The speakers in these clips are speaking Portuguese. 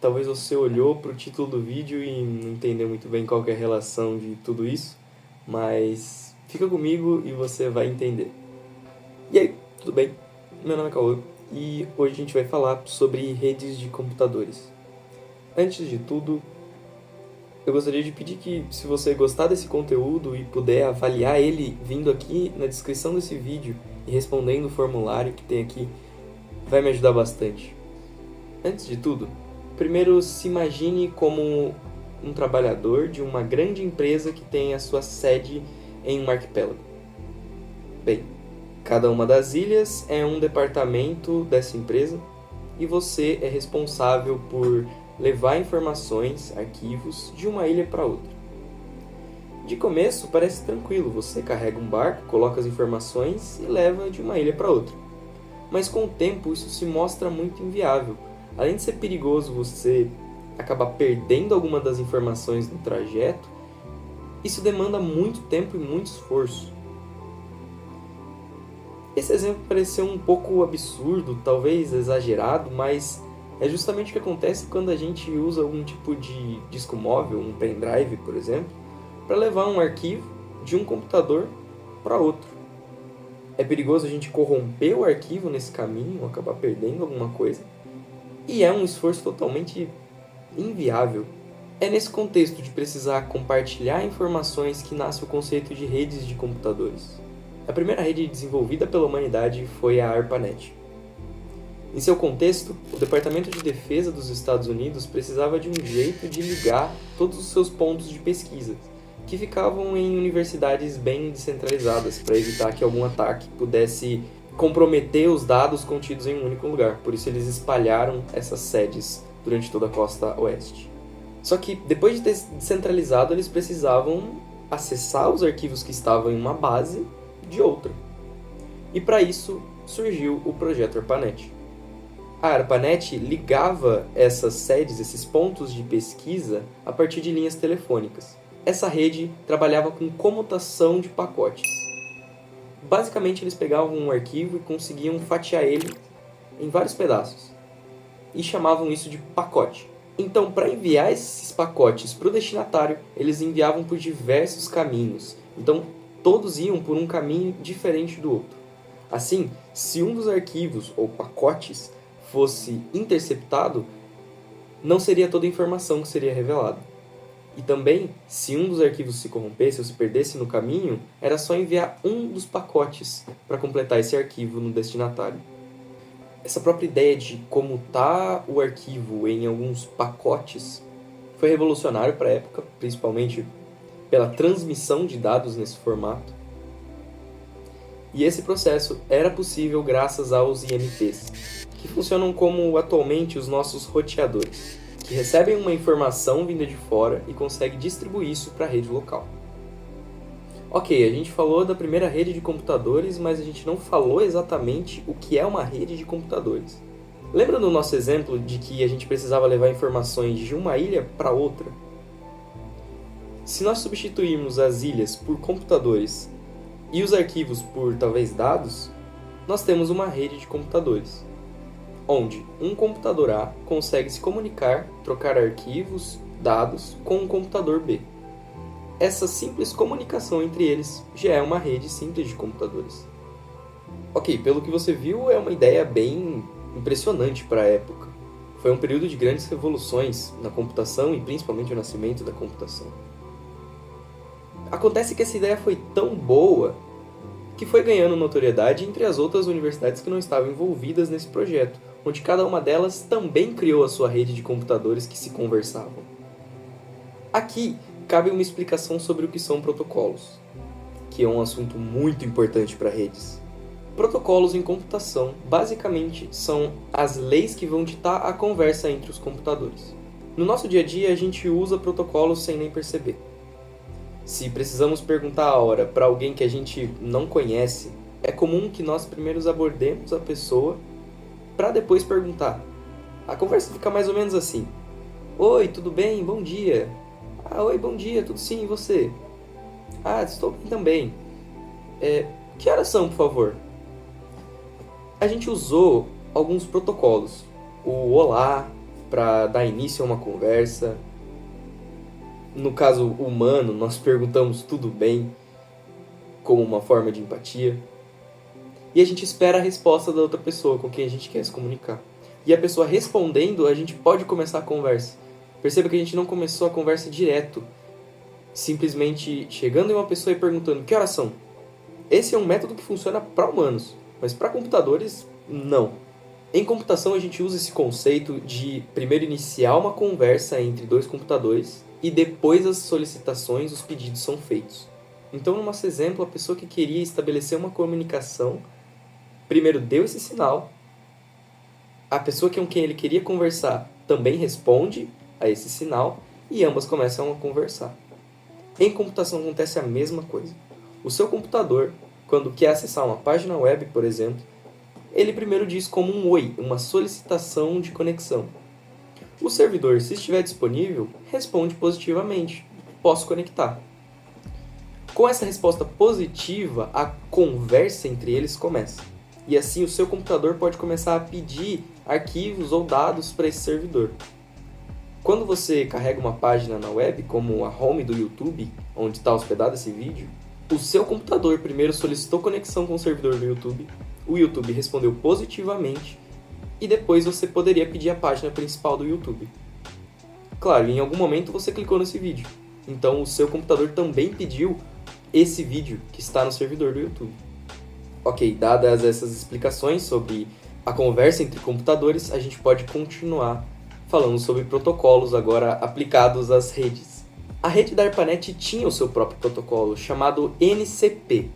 Talvez você olhou para o título do vídeo e não entendeu muito bem qual que é a relação de tudo isso, mas fica comigo e você vai entender. E aí, tudo bem? Meu nome é Cauã e hoje a gente vai falar sobre redes de computadores. Antes de tudo, eu gostaria de pedir que, se você gostar desse conteúdo e puder avaliar ele vindo aqui na descrição desse vídeo e respondendo o formulário que tem aqui, vai me ajudar bastante. Antes de tudo, primeiro se imagine como um trabalhador de uma grande empresa que tem a sua sede em um arquipélago. Bem, cada uma das ilhas é um departamento dessa empresa e você é responsável por levar informações, arquivos, de uma ilha para outra. De começo parece tranquilo, você carrega um barco, coloca as informações e leva de uma ilha para outra. Mas com o tempo isso se mostra muito inviável. Além de ser perigoso você acabar perdendo alguma das informações no trajeto, isso demanda muito tempo e muito esforço. Esse exemplo pareceu um pouco absurdo, talvez exagerado, mas é justamente o que acontece quando a gente usa algum tipo de disco móvel, um pendrive, por exemplo, para levar um arquivo de um computador para outro. É perigoso a gente corromper o arquivo nesse caminho, acabar perdendo alguma coisa, e é um esforço totalmente inviável. É nesse contexto de precisar compartilhar informações que nasce o conceito de redes de computadores. A primeira rede desenvolvida pela humanidade foi a ARPANET. Em seu contexto, o Departamento de Defesa dos Estados Unidos precisava de um jeito de ligar todos os seus pontos de pesquisa, que ficavam em universidades bem descentralizadas, para evitar que algum ataque pudesse comprometer os dados contidos em um único lugar. Por isso eles espalharam essas sedes durante toda a costa oeste. Só que depois de ter descentralizado, eles precisavam acessar os arquivos que estavam em uma base de outra. E para isso surgiu o projeto ARPANET. A ARPANET ligava essas sedes, esses pontos de pesquisa, a partir de linhas telefônicas. Essa rede trabalhava com comutação de pacotes. Basicamente, eles pegavam um arquivo e conseguiam fatiar ele em vários pedaços. E chamavam isso de pacote. Então, para enviar esses pacotes para o destinatário, eles enviavam por diversos caminhos. Então, todos iam por um caminho diferente do outro. Assim, se um dos arquivos ou pacotes fosse interceptado, não seria toda a informação que seria revelada. E também, se um dos arquivos se corrompesse ou se perdesse no caminho, era só enviar um dos pacotes para completar esse arquivo no destinatário. Essa própria ideia de comutar o arquivo em alguns pacotes foi revolucionário para a época, principalmente pela transmissão de dados nesse formato. E esse processo era possível graças aos IMPs, que funcionam como atualmente os nossos roteadores, que recebem uma informação vinda de fora e conseguem distribuir isso para a rede local. Ok, a gente falou da primeira rede de computadores, mas a gente não falou exatamente o que é uma rede de computadores. Lembra do nosso exemplo de que a gente precisava levar informações de uma ilha para outra? Se nós substituirmos as ilhas por computadores e os arquivos por, talvez, dados, nós temos uma rede de computadores, onde um computador A consegue se comunicar, trocar arquivos, dados, com um computador B. Essa simples comunicação entre eles já é uma rede simples de computadores. Ok, pelo que você viu, é uma ideia bem impressionante para a época. Foi um período de grandes revoluções na computação e principalmente o nascimento da computação. Acontece que essa ideia foi tão boa que foi ganhando notoriedade entre as outras universidades que não estavam envolvidas nesse projeto, onde cada uma delas também criou a sua rede de computadores que se conversavam. Aqui cabe uma explicação sobre o que são protocolos, que é um assunto muito importante para redes. Protocolos em computação, basicamente, são as leis que vão ditar a conversa entre os computadores. No nosso dia a dia, a gente usa protocolos sem nem perceber. Se precisamos perguntar a hora para alguém que a gente não conhece, é comum que nós primeiro abordemos a pessoa para depois perguntar. A conversa fica mais ou menos assim: oi, tudo bem? Bom dia. Ah, oi, bom dia, tudo sim, e você? Ah, estou bem também. Que horas são, por favor? A gente usou alguns protocolos. O olá, para dar início a uma conversa. No caso humano, nós perguntamos tudo bem, como uma forma de empatia. E a gente espera a resposta da outra pessoa com quem a gente quer se comunicar. E a pessoa respondendo, a gente pode começar a conversa. Perceba que a gente não começou a conversa direto, simplesmente chegando em uma pessoa e perguntando: que horas são? Esse é um método que funciona para humanos, mas para computadores, não. Em computação, a gente usa esse conceito de primeiro iniciar uma conversa entre dois computadores e depois as solicitações, os pedidos são feitos. Então, no nosso exemplo, a pessoa que queria estabelecer uma comunicação primeiro deu esse sinal, a pessoa com quem ele queria conversar também responde a esse sinal e ambas começam a conversar. Em computação acontece a mesma coisa. O seu computador, quando quer acessar uma página web, por exemplo, ele primeiro diz como um oi, uma solicitação de conexão. O servidor, se estiver disponível, responde positivamente: posso conectar. Com essa resposta positiva, a conversa entre eles começa. E assim o seu computador pode começar a pedir arquivos ou dados para esse servidor. Quando você carrega uma página na web, como a home do YouTube, onde está hospedado esse vídeo, o seu computador primeiro solicitou conexão com o servidor do YouTube, o YouTube respondeu positivamente e depois você poderia pedir a página principal do YouTube. Claro, em algum momento você clicou nesse vídeo, então o seu computador também pediu esse vídeo que está no servidor do YouTube. Ok, dadas essas explicações sobre a conversa entre computadores, a gente pode continuar falando sobre protocolos agora aplicados às redes. A rede da ARPANET tinha o seu próprio protocolo, chamado NCP.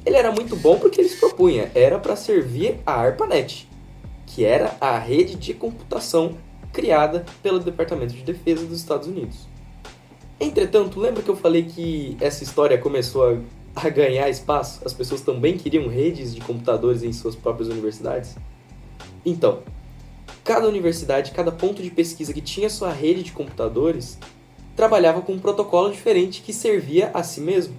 Ele era muito bom porque ele se propunha, era para servir a ARPANET, que era a rede de computação criada pelo Departamento de Defesa dos Estados Unidos. Entretanto, lembra que eu falei que essa história começou a ganhar espaço? As pessoas também queriam redes de computadores em suas próprias universidades? Então, cada universidade, cada ponto de pesquisa que tinha sua rede de computadores, trabalhava com um protocolo diferente que servia a si mesmo.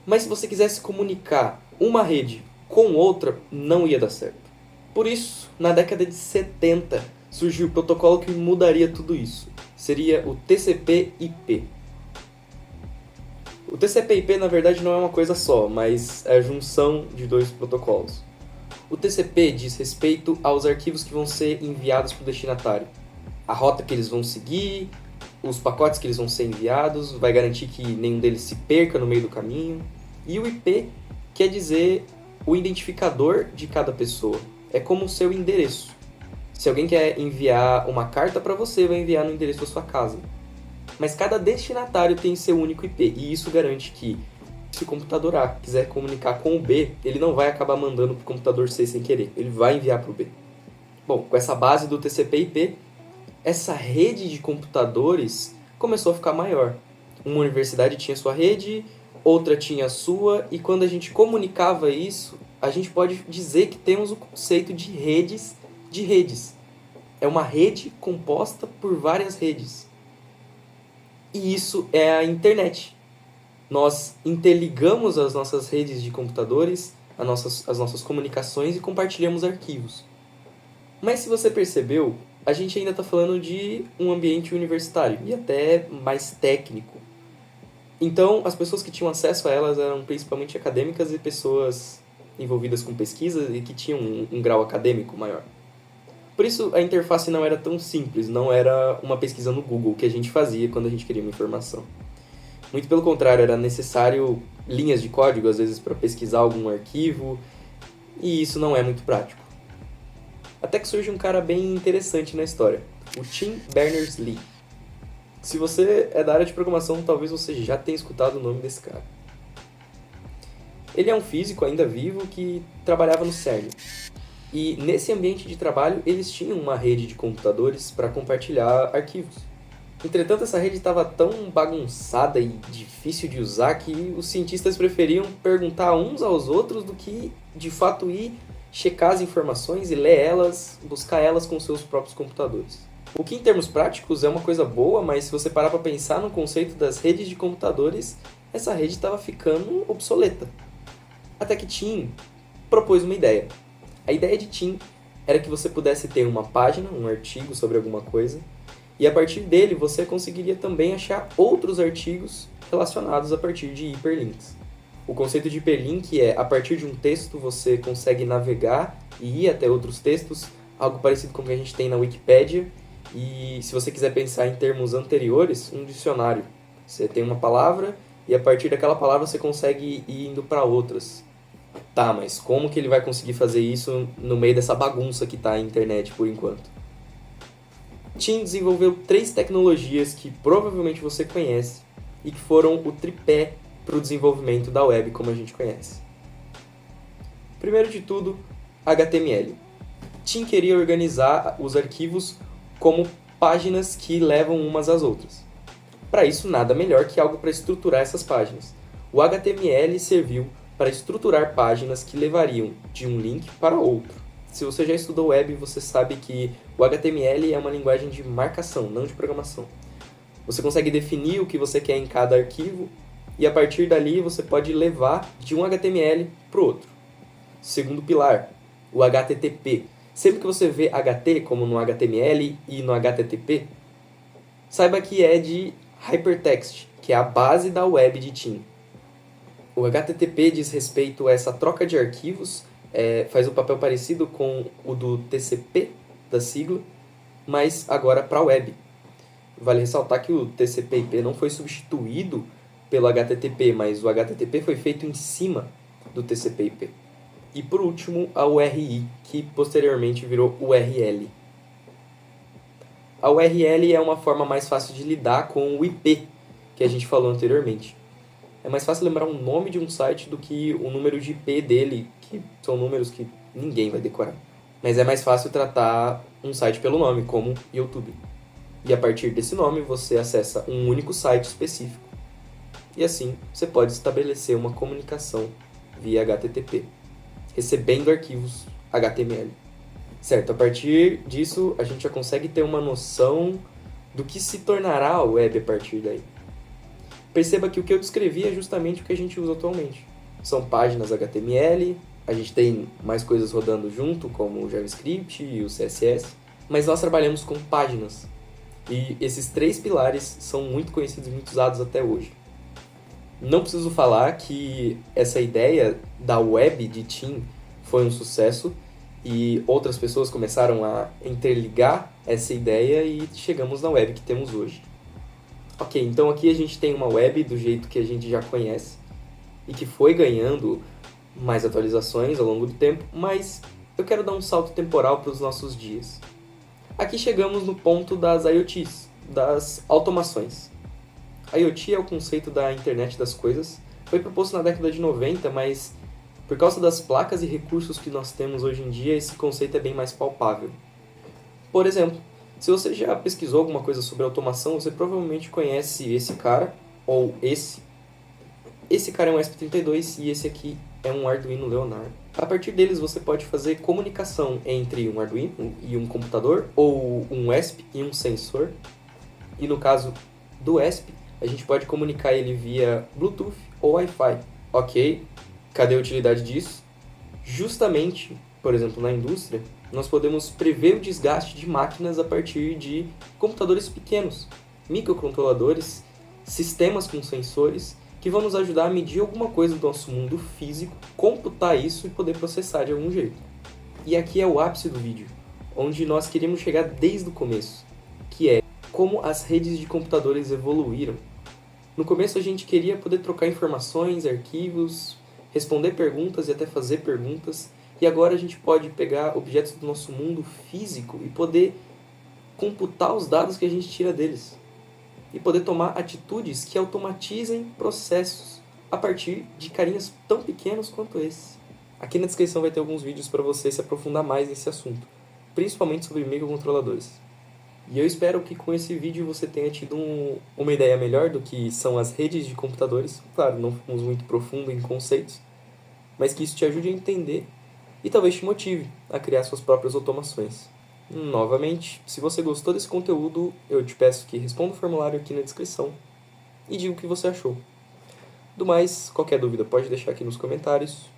Mas se você quisesse comunicar uma rede com outra, não ia dar certo. Por isso, na década de 70, surgiu o protocolo que mudaria tudo isso. Seria o TCP/IP. O TCP/IP, na verdade, não é uma coisa só, mas é a junção de dois protocolos. O TCP diz respeito aos arquivos que vão ser enviados para o destinatário. A rota que eles vão seguir, os pacotes que eles vão ser enviados, vai garantir que nenhum deles se perca no meio do caminho. E o IP quer dizer o identificador de cada pessoa. É como o seu endereço. Se alguém quer enviar uma carta para você, vai enviar no endereço da sua casa. Mas cada destinatário tem seu único IP, e isso garante que, se o computador A quiser comunicar com o B, ele não vai acabar mandando para o computador C sem querer, ele vai enviar para o B. Bom, com essa base do TCP/IP, essa rede de computadores começou a ficar maior. Uma universidade tinha sua rede, outra tinha a sua, e quando a gente comunicava isso, a gente pode dizer que temos o conceito de redes de redes. É uma rede composta por várias redes. E isso é a internet. Nós interligamos as nossas redes de computadores, as nossas comunicações e compartilhamos arquivos. Mas se você percebeu, a gente ainda está falando de um ambiente universitário e até mais técnico. Então, as pessoas que tinham acesso a elas eram principalmente acadêmicas e pessoas envolvidas com pesquisa e que tinham um grau acadêmico maior. Por isso, a interface não era tão simples, não era uma pesquisa no Google que a gente fazia quando a gente queria uma informação. Muito pelo contrário, era necessário linhas de código, às vezes, para pesquisar algum arquivo, e isso não é muito prático. Até que surge um cara bem interessante na história, o Tim Berners-Lee. Se você é da área de programação, talvez você já tenha escutado o nome desse cara. Ele é um físico ainda vivo que trabalhava no CERN. E nesse ambiente de trabalho, eles tinham uma rede de computadores para compartilhar arquivos. Entretanto, essa rede estava tão bagunçada e difícil de usar que os cientistas preferiam perguntar uns aos outros do que, de fato, ir checar as informações e ler elas, buscar elas com seus próprios computadores. O que, em termos práticos, é uma coisa boa, mas se você parar para pensar no conceito das redes de computadores, essa rede estava ficando obsoleta. Até que Tim propôs uma ideia. A ideia de Tim era que você pudesse ter uma página, um artigo sobre alguma coisa, e a partir dele você conseguiria também achar outros artigos relacionados a partir de hiperlinks. O conceito de hiperlink é, a partir de um texto você consegue navegar e ir até outros textos, algo parecido com o que a gente tem na Wikipédia, e se você quiser pensar em termos anteriores, um dicionário. Você tem uma palavra e a partir daquela palavra você consegue ir indo para outras. Tá, mas como que ele vai conseguir fazer isso no meio dessa bagunça que tá a internet por enquanto? Tim desenvolveu 3 tecnologias que provavelmente você conhece e que foram o tripé para o desenvolvimento da web como a gente conhece. Primeiro de tudo, HTML. Tim queria organizar os arquivos como páginas que levam umas às outras. Para isso, nada melhor que algo para estruturar essas páginas. O HTML serviu para estruturar páginas que levariam de um link para outro. Se você já estudou web, você sabe que o HTML é uma linguagem de marcação, não de programação. Você consegue definir o que você quer em cada arquivo e a partir dali você pode levar de um HTML para o outro. Segundo pilar, o HTTP. Sempre que você vê HT, como no HTML e no HTTP, saiba que é de Hypertext, que é a base da web de Tim. O HTTP diz respeito a essa troca de arquivos, faz um papel parecido com o do TCP, da sigla, mas agora para a web. Vale ressaltar que o TCP/IP não foi substituído pelo HTTP, mas o HTTP foi feito em cima do TCP/IP. E por último, a URI, que posteriormente virou URL. A URL é uma forma mais fácil de lidar com o IP, que a gente falou anteriormente. É mais fácil lembrar o nome de um site do que o número de IP dele, que são números que ninguém vai decorar. Mas é mais fácil tratar um site pelo nome, como YouTube. E a partir desse nome você acessa um único site específico. E assim você pode estabelecer uma comunicação via HTTP, recebendo arquivos HTML. Certo, a partir disso a gente já consegue ter uma noção do que se tornará a web a partir daí. Perceba que o que eu descrevi é justamente o que a gente usa atualmente. São páginas HTML, a gente tem mais coisas rodando junto, como o JavaScript e o CSS, mas nós trabalhamos com páginas. E esses 3 pilares são muito conhecidos e muito usados até hoje. Não preciso falar que essa ideia da web de Tim foi um sucesso e outras pessoas começaram a interligar essa ideia e chegamos na web que temos hoje. Ok, então aqui a gente tem uma web do jeito que a gente já conhece e que foi ganhando mais atualizações ao longo do tempo, mas eu quero dar um salto temporal para os nossos dias. Aqui chegamos no ponto das IoTs, das automações. IoT é o conceito da internet das coisas, foi proposto na década de 90, mas por causa das placas e recursos que nós temos hoje em dia, esse conceito é bem mais palpável. Por exemplo, se você já pesquisou alguma coisa sobre automação, você provavelmente conhece esse cara, ou esse. Esse cara é um ESP32 e esse aqui é um Arduino Leonardo. A partir deles você pode fazer comunicação entre um Arduino e um computador, ou um ESP e um sensor. E no caso do ESP, a gente pode comunicar ele via Bluetooth ou Wi-Fi. Ok, cadê a utilidade disso? Justamente, por exemplo, na indústria, nós podemos prever o desgaste de máquinas a partir de computadores pequenos, microcontroladores, sistemas com sensores, que vão nos ajudar a medir alguma coisa do nosso mundo físico, computar isso e poder processar de algum jeito. E aqui é o ápice do vídeo, onde nós queríamos chegar desde o começo, que é como as redes de computadores evoluíram. No começo a gente queria poder trocar informações, arquivos, responder perguntas e até fazer perguntas, e agora a gente pode pegar objetos do nosso mundo físico e poder computar os dados que a gente tira deles. E poder tomar atitudes que automatizem processos a partir de carinhas tão pequenos quanto esse. Aqui na descrição vai ter alguns vídeos para você se aprofundar mais nesse assunto, principalmente sobre microcontroladores. E eu espero que com esse vídeo você tenha tido uma ideia melhor do que são as redes de computadores. Claro, não fomos muito profundo em conceitos, mas que isso te ajude a entender e talvez te motive a criar suas próprias automações. Novamente, se você gostou desse conteúdo, eu te peço que responda o formulário aqui na descrição e diga o que você achou. Do mais, qualquer dúvida pode deixar aqui nos comentários.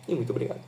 E muito obrigado.